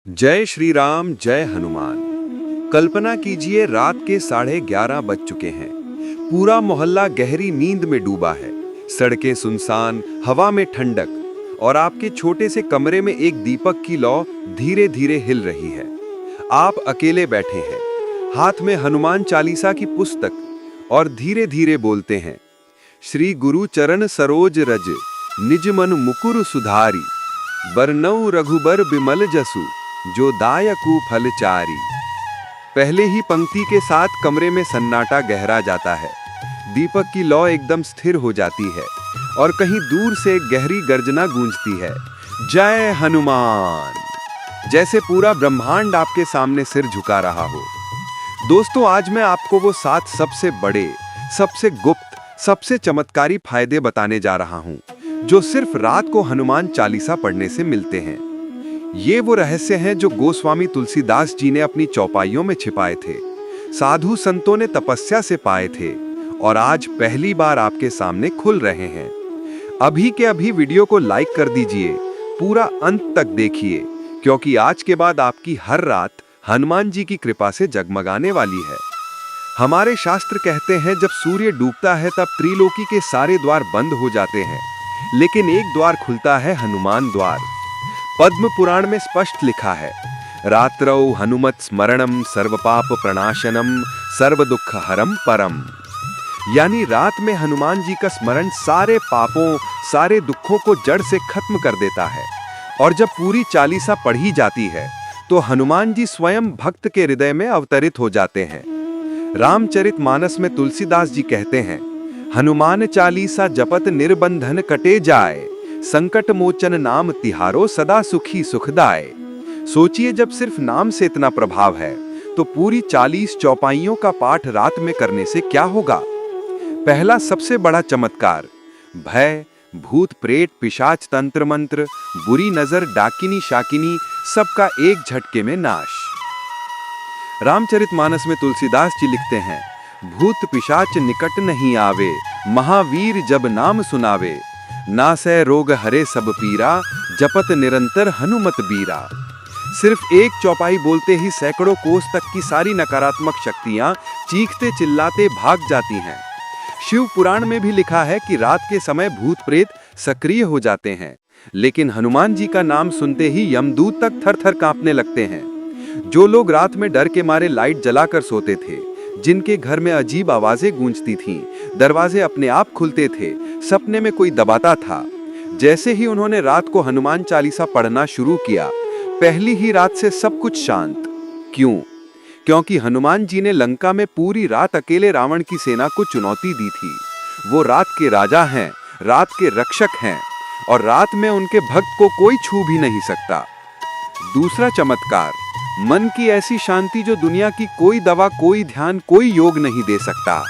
जय श्री राम, जय हनुमान। कल्पना कीजिए, रात के 11:30 बज चुके हैं। पूरा मोहल्ला गहरी नींद में डूबा है। सड़कें सुनसान, हवा में ठंडक और आपके छोटे से कमरे में एक दीपक की लौ धीरे धीरे हिल रही है। आप अकेले बैठे हैं, हाथ में हनुमान चालीसा की पुस्तक और धीरे धीरे बोलते हैं, श्री गुरु चरण सरोज रज, निज मन मुकुर सुधारी, बरनऊ रघुबर बिमल जसु, जो दायकु फलचारी। पहले ही पंक्ति के साथ कमरे में सन्नाटा गहरा जाता है। दीपक की लौ एकदम स्थिर हो जाती है और कहीं दूर से एक गहरी गर्जना गूंजती है, जय हनुमान। जैसे पूरा ब्रह्मांड आपके सामने सिर झुका रहा हो। दोस्तों, आज मैं आपको वो 7 सबसे बड़े, सबसे गुप्त, सबसे चमत्कारी फायदे बताने जा रहा हूं, जो सिर्फ रात को हनुमान चालीसा पढ़ने से मिलते हैं। ये वो रहस्य हैं जो गोस्वामी तुलसीदास जी ने अपनी चौपाइयों में छिपाए थे, साधु संतों ने तपस्या से पाए थे और आज पहली बार आपके सामने खुल रहे हैं। अभी के अभी वीडियो को लाइक कर दीजिए, पूरा अंत तक देखिए, क्योंकि आज के बाद आपकी हर रात हनुमान जी की कृपा से जगमगाने वाली है। हमारे शास्त्र कहते हैं, जब सूर्य डूबता है तब त्रिलोकी के सारे द्वार बंद हो जाते हैं, लेकिन एक द्वार खुलता है, हनुमान द्वार। पद्म पुराण में स्पष्ट लिखा है, रात्रौ हनुमत स्मरणम सर्व पाप प्रणाशनम सर्व दुख हरम परम। यानी रात में हनुमान जी का स्मरण सारे पापों, सारे दुखों को जड़ से खत्म कर देता है। और जब पूरी चालीसा पढ़ी जाती है तो हनुमान जी स्वयं भक्त के हृदय में अवतरित हो जाते हैं। रामचरितमानस में तुलसीदास जी कहते हैं, हनुमान चालीसा जपत निर्बंधन कटे जाए, संकट मोचन नाम तिहारो सदा सुखी सुखदाय। सोचिए, जब सिर्फ नाम से इतना प्रभाव है तो पूरी 40 चौपाइयों का पाठ रात में करने से क्या होगा। पहला सबसे बड़ा चमत्कार, भय, भूत प्रेत, पिशाच, तंत्र मंत्र, बुरी नजर, डाकिनी शाकिनी, सबका एक झटके में नाश। रामचरितमानस में तुलसीदास जी लिखते हैं, भूत पिशाच निकट नहीं आवे, महावीर जब नाम सुनावे, नासै रोग हरे सब पीरा, जपत निरंतर हनुमत बीरा। सिर्फ एक चौपाई बोलते ही सैकड़ों कोस तक की सारी नकारात्मक शक्तियां चीखते चिल्लाते भाग जाती हैं। शिव पुराण में भी लिखा है कि रात के समय भूत प्रेत सक्रिय हो जाते हैं, लेकिन हनुमान जी का नाम सुनते ही यमदूत तक थर थर कांपने लगते हैं। जो लोग रात में डर के मारे लाइट जलाकर सोते थे, जिनके घर में अजीब आवाजें गूंजती थीं, दरवाजे अपने आप खुलते थे, सपने में कोई दबाता था, जैसे ही उन्होंने रात को हनुमान चालीसा पढ़ना शुरू किया, पहली ही रात से सब कुछ शांत। क्यों? क्योंकि हनुमान जी ने लंका में पूरी रात अकेले रावण की सेना को चुनौती दी थी। वो रात के राजा हैं, रात के रक्षक हैं और रात में उनके भक्त को कोई छू भी नहीं सकता। दूसरा चमत्कार, मन की ऐसी शांति जो दुनिया की कोई दवा, कोई ध्यान, कोई योग नहीं दे सकता।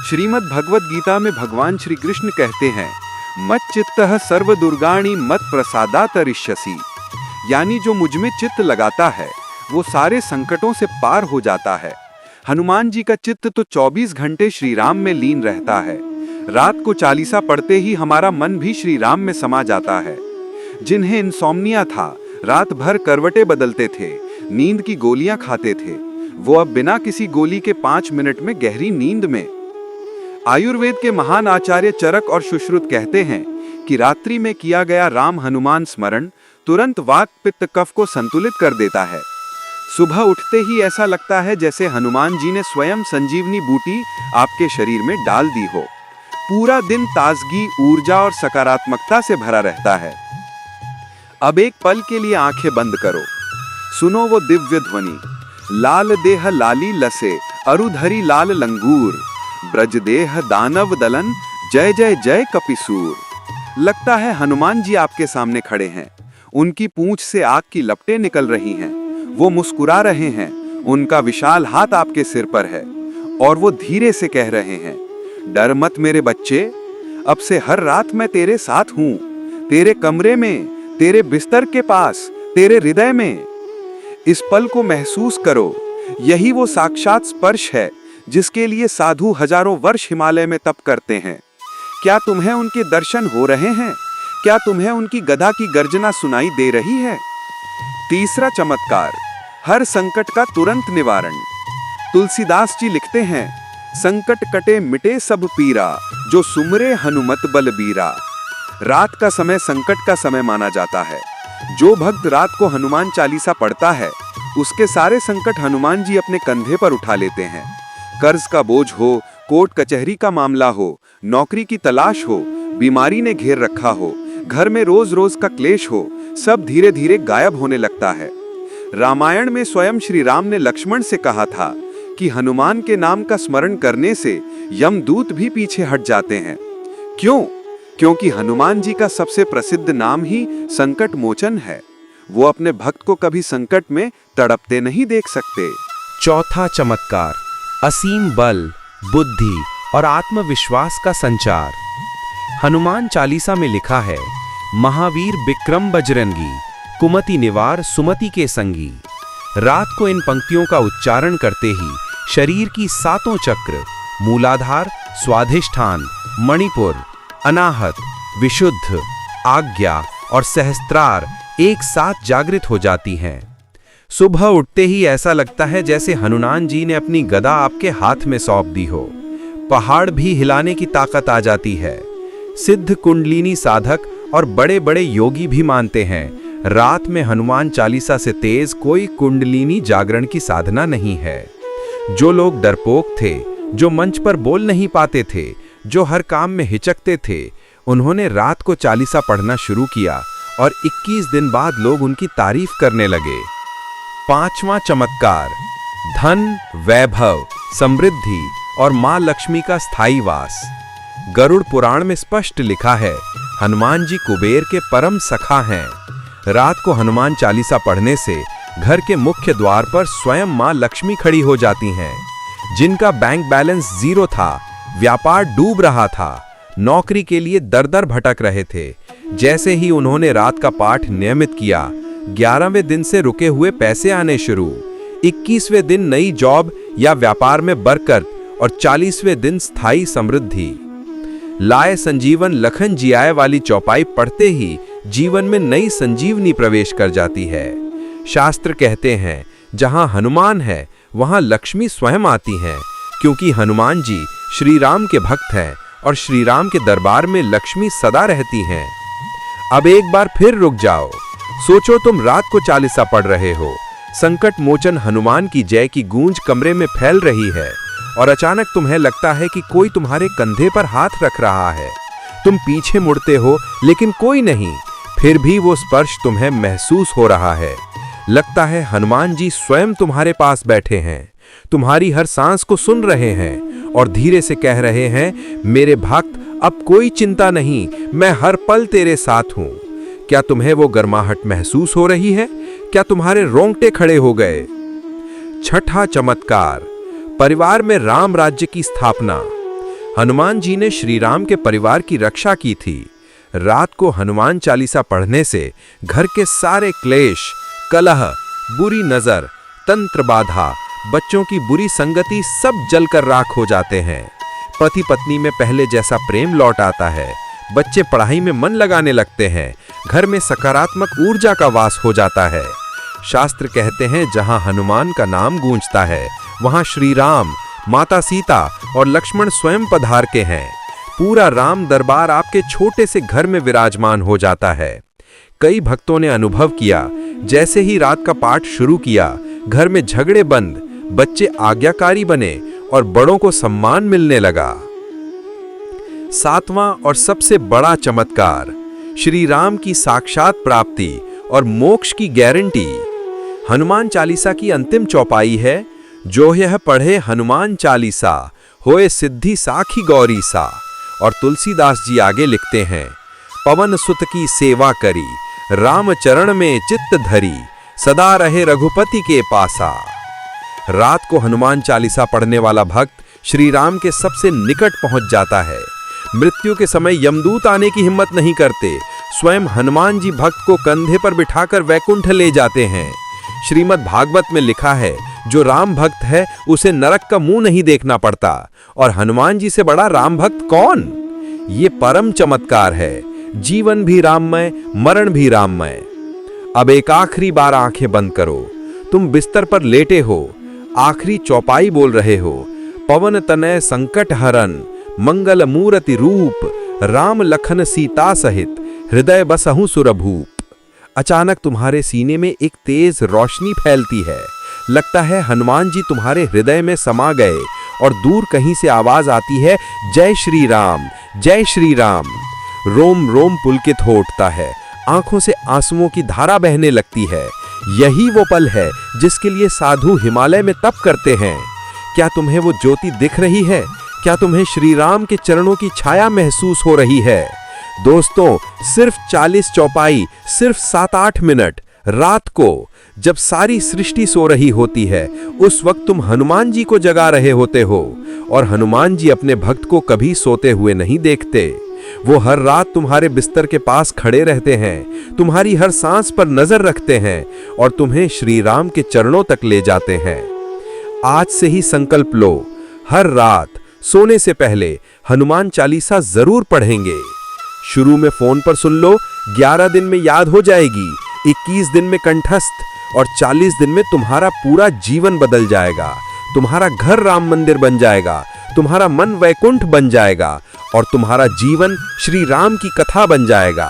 श्रीमद् भगवत गीता में भगवान श्री कृष्ण कहते हैं, मत चित्तः सर्व दुर्गाणि मत प्रसादात् तरिष्यसि। यानी जो मुझ में चित्त लगाता है वो सारे संकटों से पार हो जाता है। हनुमान जी का चित्त तो 24 घंटे श्री राम में लीन रहता है। रात को चालीसा पढ़ते ही हमारा मन भी श्री राम में समा जाता है। जिन्हें इंसोम्निया था, रात भर करवटें बदलते थे, नींद की गोलियां खाते थे, वो अब बिना किसी गोली के 5 मिनट में गहरी नींद में। आयुर्वेद के महान आचार्य चरक और सुश्रुत कहते हैं कि रात्रि में किया गया राम हनुमान स्मरण तुरंत वात पित्त कफ को संतुलित कर देता है। सुबह उठते ही ऐसा लगता है जैसे हनुमान जी ने स्वयं संजीवनी बूटी आपके शरीर में डाल दी हो। पूरा दिन ताजगी, ऊर्जा और सकारात्मकता से भरा रहता है। अब एक पल के लिए आंखें बंद करो, सुनो वो दिव्य ध्वनि, लाल देह लाली लसे, अरुधरी लाल लंगूर, ब्रज देह दानव दलन, जय जय जय कपिसूर। लगता है हनुमान जी आपके सामने खड़े हैं। उनकी पूंछ से आग की लपटें निकल रही हैं। वो मुस्कुरा रहे हैं, उनका विशाल हाथ आपके सिर पर है और वो धीरे से कह रहे हैं, डर मत मेरे बच्चे, अब से हर रात मैं तेरे साथ हूं, तेरे कमरे में, तेरे बिस्तर के पास, तेरे हृदय में। इस पल को महसूस करो, यही वो साक्षात स्पर्श है जिसके लिए साधु हजारों वर्ष हिमालय में तप करते हैं। क्या तुम्हें उनके दर्शन हो रहे हैं? क्या तुम्हें उनकी गदा की गर्जना सुनाई दे रही है? तीसरा चमत्कार, हर संकट का तुरंत निवारण। तुलसीदास जी लिखते हैं, संकट कटे मिटे सब पीरा, जो सुमरे हनुमत बलबीरा। रात का समय संकट का समय माना जाता है। जो भक्त रात को हनुमान चालीसा पढ़ता है, उसके सारे संकट हनुमान जी अपने कंधे पर उठा लेते हैं। कर्ज का बोझ हो, कोर्ट कचहरी का मामला हो, नौकरी की तलाश हो, बीमारी ने घेर रखा हो, घर में रोज रोज का क्लेश हो, सब धीरे धीरे गायब होने लगता है। रामायण में स्वयं श्री राम ने लक्ष्मण से कहा था कि हनुमान के नाम का स्मरण करने से यमदूत भी पीछे हट जाते हैं। क्यों? क्योंकि हनुमान जी का सबसे प्रसिद्ध नाम ही संकट मोचन है। वो अपने भक्त को कभी संकट में तड़पते नहीं देख सकते। चौथा चमत्कार, असीम बल, बुद्धि और आत्मविश्वास का संचार। हनुमान चालीसा में लिखा है, महावीर विक्रम बजरंगी, कुमति निवार सुमति के संगी। रात को इन पंक्तियों का उच्चारण करते ही शरीर की सातों चक्र, मूलाधार, स्वाधिष्ठान, मणिपुर, अनाहत, विशुद्ध, आज्ञा और सहस्त्रार एक साथ जागृत हो जाती हैं। सुबह उठते ही ऐसा लगता है जैसे हनुमान जी ने अपनी गदा आपके हाथ में सौंप दी हो। पहाड़ भी हिलाने की ताकत आ जाती है। सिद्ध कुंडलिनी साधक और बड़े बड़े योगी भी मानते हैं, रात में हनुमान चालीसा से तेज कोई कुंडलिनी जागरण की साधना नहीं है। जो लोग डरपोक थे, जो मंच पर बोल नहीं पाते थे, जो हर काम में हिचकते थे, उन्होंने रात को चालीसा पढ़ना शुरू किया और 21 दिन बाद लोग उनकी तारीफ करने लगे। पांचवा चमत्कार, धन, वैभव, समृद्धि और मां लक्ष्मी का स्थायी वास। गरुड़ पुराण में स्पष्ट लिखा है, हनुमान जी कुबेर के परम सखा हैं। रात को हनुमान चालीसा पढ़ने से घर के मुख्य द्वार पर स्वयं मां लक्ष्मी खड़ी हो जाती हैं। जिनका बैंक बैलेंस 0 था, व्यापार डूब रहा था, नौकरी के लिए दर दर भटक रहे थे, जैसे ही उन्होंने रात का पाठ नियमित किया, 11वें दिन से रुके हुए पैसे आने शुरू, 21वें दिन नई जॉब या व्यापार में बरकत और 40वें दिन स्थायी समृद्धि। लाए संजीवन लखन जियाए वाली चौपाई पढ़ते ही जीवन में नई संजीवनी प्रवेश कर जाती है। शास्त्र कहते हैं, जहां हनुमान है वहां लक्ष्मी स्वयं आती हैं, क्योंकि हनुमान जी श्री राम के भक्त हैं और श्री राम के दरबार में लक्ष्मी सदा रहती हैं। अब एक बार फिर रुक जाओ, सोचो तुम रात को चालीसा पढ़ रहे हो, संकट मोचन हनुमान की जय की गूंज कमरे में फैल रही है और अचानक तुम्हें लगता है कि कोई तुम्हारे कंधे पर हाथ रख रहा है। तुम पीछे मुड़ते हो लेकिन कोई नहीं, फिर भी वो स्पर्श तुम्हें महसूस हो रहा है। लगता है हनुमान जी स्वयं तुम्हारे पास बैठे हैं, तुम्हारी हर सांस को सुन रहे हैं और धीरे से कह रहे हैं, मेरे भक्त अब कोई चिंता नहीं, मैं हर पल तेरे साथ हूं। क्या तुम्हें वो गर्माहट महसूस हो रही है? क्या तुम्हारे रोंगटे खड़े हो गए? छठा चमत्कार, परिवार में राम राज्य की स्थापना। हनुमान जी ने श्री राम के परिवार की रक्षा की थी। रात को हनुमान चालीसा पढ़ने से घर के सारे क्लेश, कलह, बुरी नजर, तंत्र बाधा, बच्चों की बुरी संगति सब जलकर राख हो जाते हैं। पति पत्नी में पहले जैसा प्रेम लौट आता है, बच्चे पढ़ाई में मन लगाने लगते हैं, घर में सकारात्मक ऊर्जा का वास हो जाता है। शास्त्र कहते हैं, जहां हनुमान का नाम गूंजता है वहां श्री राम, माता सीता और लक्ष्मण स्वयं पधार के हैं। पूरा राम दरबार आपके छोटे से घर में विराजमान हो जाता है। कई भक्तों ने अनुभव किया, जैसे ही रात का पाठ शुरू किया, घर में झगड़े बंद, बच्चे आज्ञाकारी बने और बड़ों को सम्मान मिलने लगा। सातवां और सबसे बड़ा चमत्कार, श्री राम की साक्षात प्राप्ति और मोक्ष की गारंटी। हनुमान चालीसा की अंतिम चौपाई है, जो यह पढ़े हनुमान चालीसा होए सिद्धि साखी गौरी सा। और तुलसीदास जी आगे लिखते हैं, पवन सुत की सेवा करी, राम चरण में चित्त धरी, सदा रहे रघुपति के पासा। रात को हनुमान चालीसा पढ़ने वाला भक्त श्री राम के सबसे निकट पहुंच जाता है। मृत्यु के समय यमदूत आने की हिम्मत नहीं करते, स्वयं हनुमान जी भक्त को कंधे पर बिठाकर वैकुंठ ले जाते हैं। श्रीमद् भागवत में लिखा है, जो राम भक्त है उसे नरक का मुंह नहीं देखना पड़ता, और हनुमान जी से बड़ा राम भक्त कौन? ये परम चमत्कार है। जीवन भी राममय, मरण भी राममय। अब एक आखिरी बार आंखें बंद करो। तुम बिस्तर पर लेटे हो, आखिरी चौपाई बोल रहे हो, पवन तनय संकट हरन, मंगल मूर्ति रूप, राम लखन सीता सहित, हृदय बसहु सुरभूप। अचानक तुम्हारे सीने में एक तेज रोशनी फैलती है। लगता है हनुमान जी तुम्हारे हृदय में समा गए और दूर कहीं से आवाज आती है, जय श्री राम, जय श्री राम। रोम रोम पुलकित हो उठता है, आंखों से आंसुओं की धारा बहने लगती है। यही वो पल है जिसके लिए साधु हिमालय में तप करते हैं। क्या तुम्हें वो ज्योति दिख रही है? क्या तुम्हें श्री राम के चरणों की छाया महसूस हो रही है? दोस्तों, सिर्फ 40 चौपाई, सिर्फ 7-8 मिनट, रात को जब सारी सृष्टि सो रही होती है, उस वक्त तुम हनुमान जी को जगा रहे होते हो। और हनुमान जी अपने भक्त को कभी सोते हुए नहीं देखते। वो हर रात तुम्हारे बिस्तर के पास खड़े रहते हैं, तुम्हारी हर सांस पर नजर रखते हैं और तुम्हें श्री राम के चरणों तक ले जाते हैं। आज से ही संकल्प लो, हर रात सोने से पहले हनुमान चालीसा जरूर पढ़ेंगे। शुरू में फोन पर सुन लो, 11 दिन में याद हो जाएगी, 21 दिन में कंठस्थ और 40 दिन में तुम्हारा पूरा जीवन बदल जाएगा। तुम्हारा घर राम मंदिर बन जाएगा, तुम्हारा मन वैकुंठ बन जाएगा और तुम्हारा जीवन श्री राम की कथा बन जाएगा।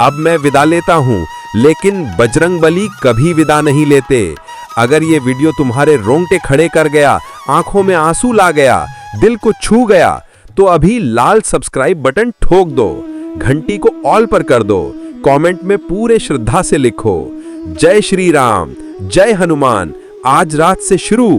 अब मैं विदा लेता हूं, लेकिन बजरंगबली कभी विदा नहीं लेते। अगर ये वीडियो तुम्हारे रोंगटे खड़े कर गया, आंखों में आंसू ला गया, दिल को छू गया, तो अभी लाल सब्सक्राइब बटन ठोक दो, घंटी को ऑल पर कर दो, कमेंट में पूरे श्रद्धा से लिखो, जय श्री राम, जय हनुमान, आज रात से शुरू।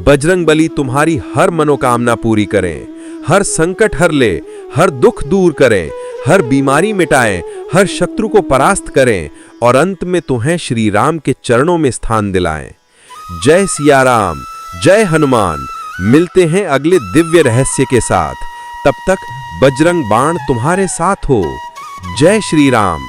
बजरंगबली तुम्हारी हर मनोकामना पूरी करें, हर संकट हर ले, हर दुख दूर करें, हर बीमारी मिटाएं, हर शत्रु को परास्त करें और अंत में तुम्हें श्री राम के चरणों में स्थान दिलाएं। जय सिया राम, जय हनुमान। मिलते हैं अगले दिव्य रहस्य के साथ। तब तक बजरंग बाण तुम्हारे साथ हो। जय श्री राम।